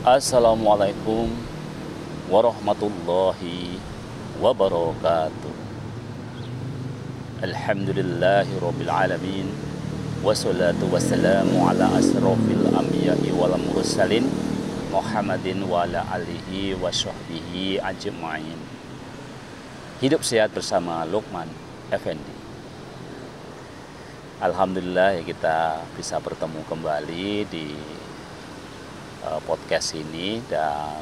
Assalamualaikum warahmatullahi wabarakatuh. Alhamdulillahirabbil alamin. Wassalatu wassalamu ala asrofil anbiya'i wal mursalin Muhammadin wa ala alihi wa sahbihi ajma'in. Hidup sehat bersama Luqman Effendi. Alhamdulillah kita bisa bertemu kembali di podcast ini, dan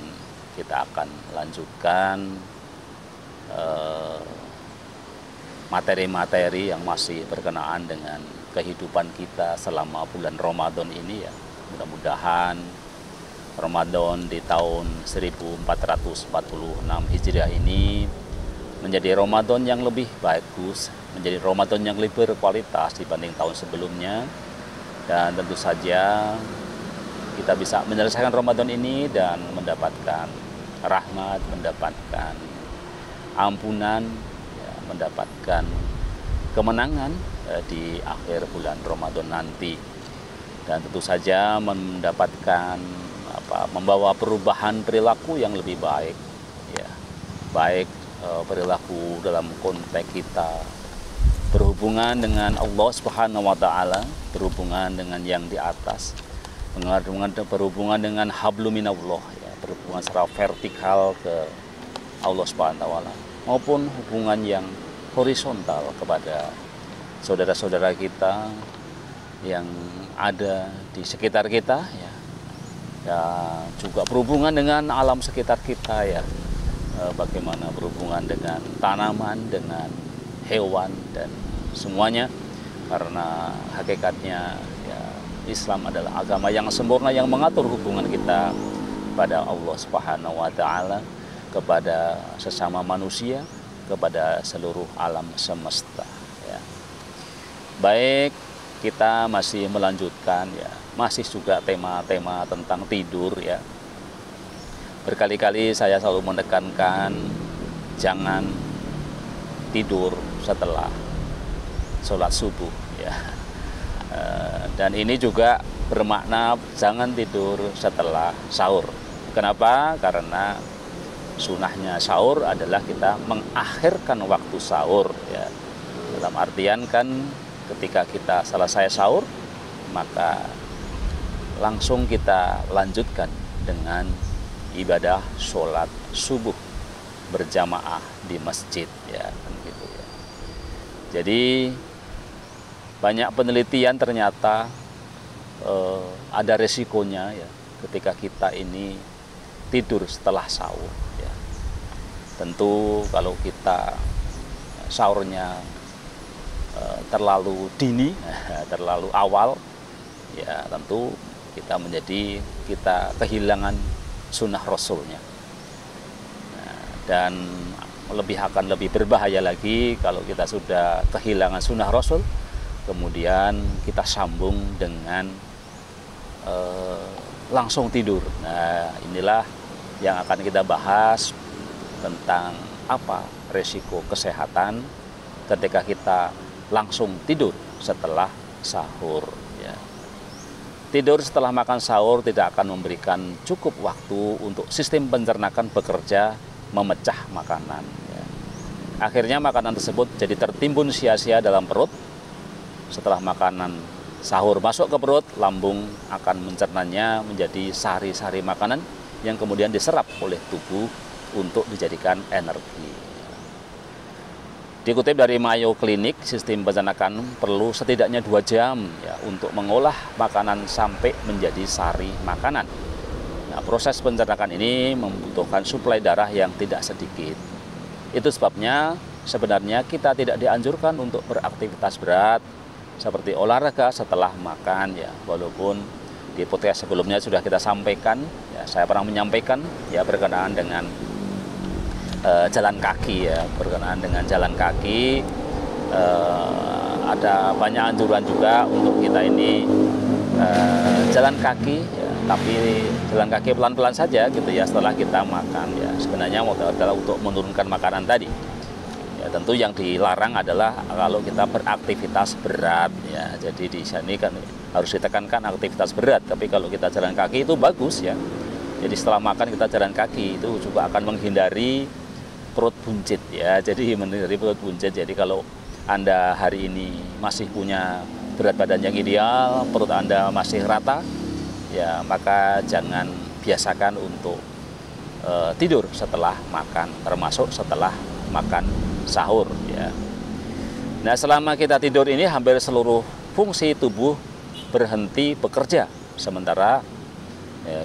kita akan lanjutkan materi-materi yang masih berkenaan dengan kehidupan kita selama bulan Ramadan ini ya. Mudah-mudahan Ramadan di tahun 1446 Hijriah ini menjadi Ramadan yang lebih bagus, menjadi Ramadan yang lebih berkualitas dibanding tahun sebelumnya, dan tentu saja kita bisa menyelesaikan Ramadan ini dan mendapatkan rahmat, mendapatkan ampunan, ya, mendapatkan kemenangan di akhir bulan Ramadan nanti, dan tentu saja mendapatkan membawa perubahan perilaku yang lebih baik, ya, baik perilaku dalam konteks kita berhubungan dengan Allah Subhanahu wa Ta'ala, berhubungan dengan yang di atas, berhubungan dengan hablum minallah, ya, berhubungan secara vertikal ke Allah Subhanahu wa Ta'ala, maupun hubungan yang horizontal kepada saudara-saudara kita yang ada di sekitar kita, ya, dan juga berhubungan dengan alam sekitar kita, ya, bagaimana berhubungan dengan tanaman, dengan hewan, dan semuanya, karena hakikatnya Islam adalah agama yang sempurna yang mengatur hubungan kita kepada Allah Subhanahu wa Ta'ala, kepada sesama manusia, kepada seluruh alam semesta, ya. Baik, kita masih melanjutkan, ya, masih juga tema-tema tentang tidur, ya. Berkali-kali saya selalu menekankan jangan tidur setelah sholat subuh, ya. Dan ini juga bermakna jangan tidur setelah sahur. Kenapa? Karena sunahnya sahur adalah kita mengakhirkan waktu sahur, ya. Dalam artian kan ketika kita selesai sahur, maka langsung kita lanjutkan dengan ibadah sholat subuh berjamaah di masjid, ya, kan gitu, ya. Jadi banyak penelitian ternyata ada resikonya, ya, ketika kita ini tidur setelah sahur, ya. Tentu kalau kita sahurnya terlalu dini, terlalu awal, ya, tentu kita kehilangan sunnah Rasulnya. Nah, dan akan lebih berbahaya lagi kalau kita sudah kehilangan sunnah Rasul, kemudian kita sambung dengan langsung tidur. Nah, inilah yang akan kita bahas tentang apa resiko kesehatan ketika kita langsung tidur setelah sahur, ya. Tidur setelah makan sahur tidak akan memberikan cukup waktu untuk sistem pencernaan bekerja memecah makanan, ya. Akhirnya makanan tersebut jadi tertimbun sia-sia dalam perut. Setelah makanan sahur masuk ke perut, lambung akan mencernanya menjadi sari-sari makanan yang kemudian diserap oleh tubuh untuk dijadikan energi. Dikutip dari Mayo Clinic, sistem pencernaan perlu setidaknya 2 jam, ya, untuk mengolah makanan sampai menjadi sari makanan. Nah, proses pencernaan ini membutuhkan suplai darah yang tidak sedikit. Itu sebabnya sebenarnya kita tidak dianjurkan untuk beraktivitas berat seperti olahraga setelah makan, ya. Walaupun di podcast sebelumnya sudah kita sampaikan, ya, saya pernah menyampaikan, ya, berkenaan dengan jalan kaki, ya, berkenaan dengan jalan kaki, ada banyak anjuran juga untuk kita ini jalan kaki, ya, tapi jalan kaki pelan-pelan saja gitu, ya, setelah kita makan, ya. Sebenarnya adalah untuk menurunkan makanan tadi. Ya, tentu yang dilarang adalah kalau kita beraktivitas berat, ya. Jadi di sini kan harus ditekankan aktivitas berat. Tapi kalau kita jalan kaki itu bagus, ya. Jadi setelah makan kita jalan kaki, itu juga akan menghindari perut buncit ya. Jadi menghindari perut buncit. Jadi kalau Anda hari ini masih punya berat badan yang ideal, perut Anda masih rata, ya maka jangan biasakan untuk tidur setelah makan, termasuk setelah makan sahur ya. Nah, selama kita tidur ini hampir seluruh fungsi tubuh berhenti bekerja sementara, ya,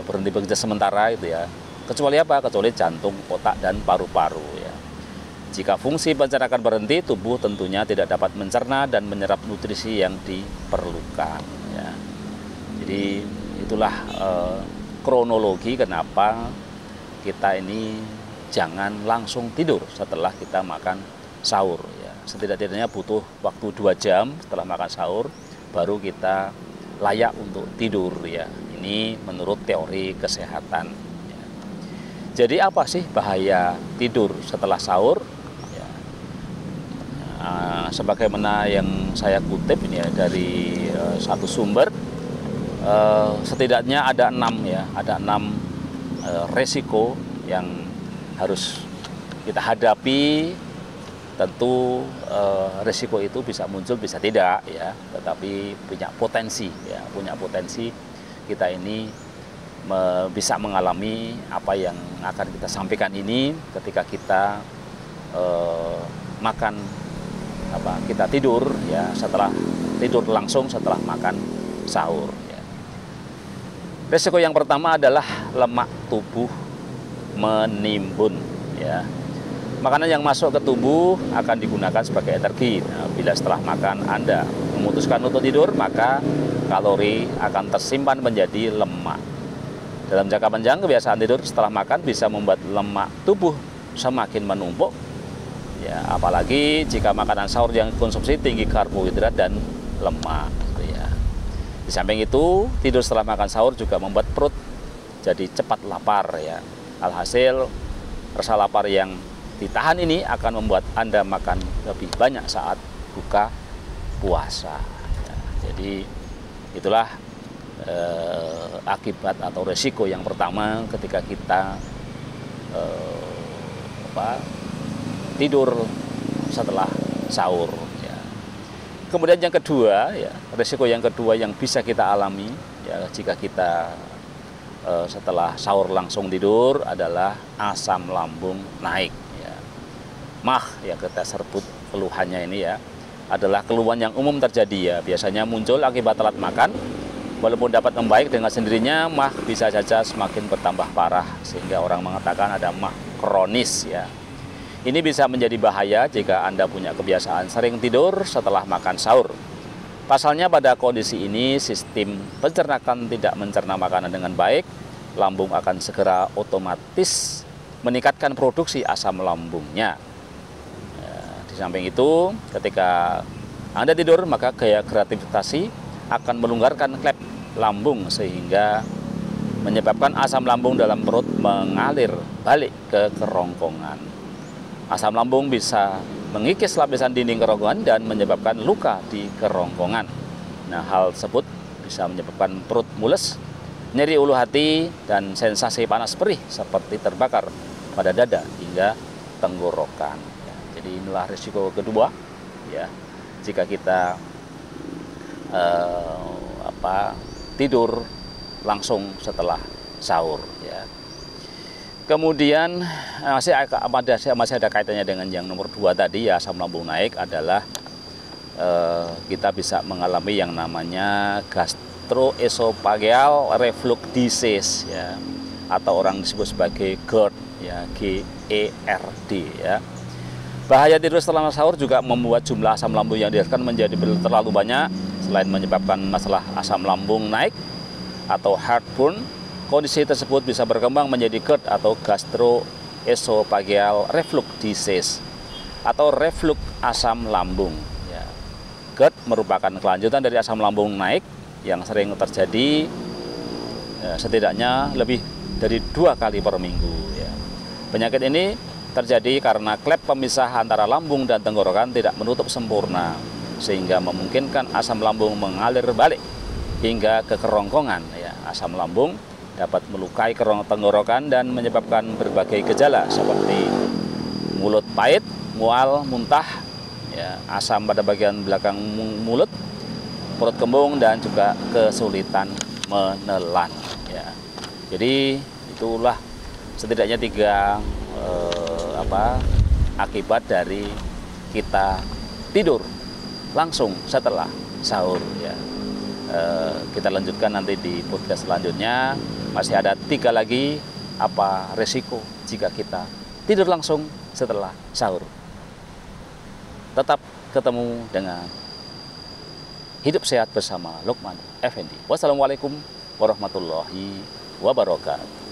berhenti bekerja sementara itu ya. Kecuali apa? Kecuali jantung, otak, dan paru-paru ya. Jika fungsi pencernaan berhenti, tubuh tentunya tidak dapat mencerna dan menyerap nutrisi yang diperlukan ya. Jadi itulah kronologi kenapa kita ini jangan langsung tidur setelah kita makan sahur ya. Setidak-tidaknya butuh waktu 2 jam setelah makan sahur baru kita layak untuk tidur ya. Ini menurut teori kesehatan ya. Jadi apa sih bahaya tidur setelah sahur ya? Sebagaimana yang saya kutip ini ya dari satu sumber, setidaknya ada 6 ya, ada 6 resiko yang harus kita hadapi. Tentu resiko itu bisa muncul, bisa tidak ya, tetapi punya potensi ya, punya potensi kita ini bisa mengalami apa yang akan kita sampaikan ini ketika kita makan kita tidur ya, setelah tidur langsung setelah makan sahur ya. Resiko yang pertama adalah lemak tubuh menimbun ya. Makanan yang masuk ke tubuh akan digunakan sebagai energi. Nah, bila setelah makan Anda memutuskan untuk tidur, maka kalori akan tersimpan menjadi lemak. Dalam jangka panjang, kebiasaan tidur setelah makan bisa membuat lemak tubuh semakin menumpuk. Ya, apalagi jika makanan sahur yang konsumsi tinggi karbohidrat dan lemak. Ya. Di samping itu, tidur setelah makan sahur juga membuat perut jadi cepat lapar. Ya. Alhasil, rasa lapar yang ditahan ini akan membuat Anda makan lebih banyak saat buka puasa ya. Jadi itulah akibat atau resiko yang pertama ketika kita tidur setelah sahur ya. Kemudian yang kedua ya, resiko yang kedua yang bisa kita alami ya jika kita setelah sahur langsung tidur adalah asam lambung naik. Ya kita sebut keluhannya ini ya, adalah keluhan yang umum terjadi ya, biasanya muncul akibat telat makan. Walaupun dapat membaik dengan sendirinya, mah bisa saja semakin bertambah parah sehingga orang mengatakan ada mah kronis ya. Ini bisa menjadi bahaya jika Anda punya kebiasaan sering tidur setelah makan sahur. Pasalnya pada kondisi ini sistem pencernaan tidak mencerna makanan dengan baik, lambung akan segera otomatis meningkatkan produksi asam lambungnya. Di samping itu, ketika Anda tidur, maka gaya gravitasi akan melonggarkan klep lambung sehingga menyebabkan asam lambung dalam perut mengalir balik ke kerongkongan. Asam lambung bisa mengikis lapisan dinding kerongkongan dan menyebabkan luka di kerongkongan. Nah, hal tersebut bisa menyebabkan perut mules, nyeri ulu hati, dan sensasi panas perih seperti terbakar pada dada hingga tenggorokan. Jadi inilah risiko kedua ya, jika kita tidur langsung setelah sahur ya. Kemudian masih ada kaitannya dengan yang nomor 2 tadi ya, asam lambung naik adalah kita bisa mengalami yang namanya gastroesophageal reflux disease ya, atau orang disebut sebagai GERD ya, GERD ya. Bahaya tidur setelah sahur juga membuat jumlah asam lambung yang dihasilkan menjadi terlalu banyak. Selain menyebabkan masalah asam lambung naik atau heartburn, kondisi tersebut bisa berkembang menjadi GERD atau gastroesophageal reflux disease atau reflux asam lambung. Ya. GERD merupakan kelanjutan dari asam lambung naik yang sering terjadi setidaknya lebih dari 2 kali per minggu. Ya. Penyakit ini terjadi karena klep pemisah antara lambung dan tenggorokan tidak menutup sempurna sehingga memungkinkan asam lambung mengalir balik hingga ke kerongkongan ya. Asam lambung dapat melukai kerongkongan tenggorokan dan menyebabkan berbagai gejala seperti mulut pahit, mual, muntah, ya, asam pada bagian belakang mulut, perut kembung, dan juga kesulitan menelan. Ya. Jadi itulah setidaknya 3 akibat dari kita tidur langsung setelah sahur. Ya. Kita lanjutkan nanti di podcast selanjutnya. Masih ada 3 lagi apa resiko jika kita tidur langsung setelah sahur. Tetap ketemu dengan Hidup Sehat bersama Lukman Effendi. Wassalamualaikum warahmatullahi wabarakatuh.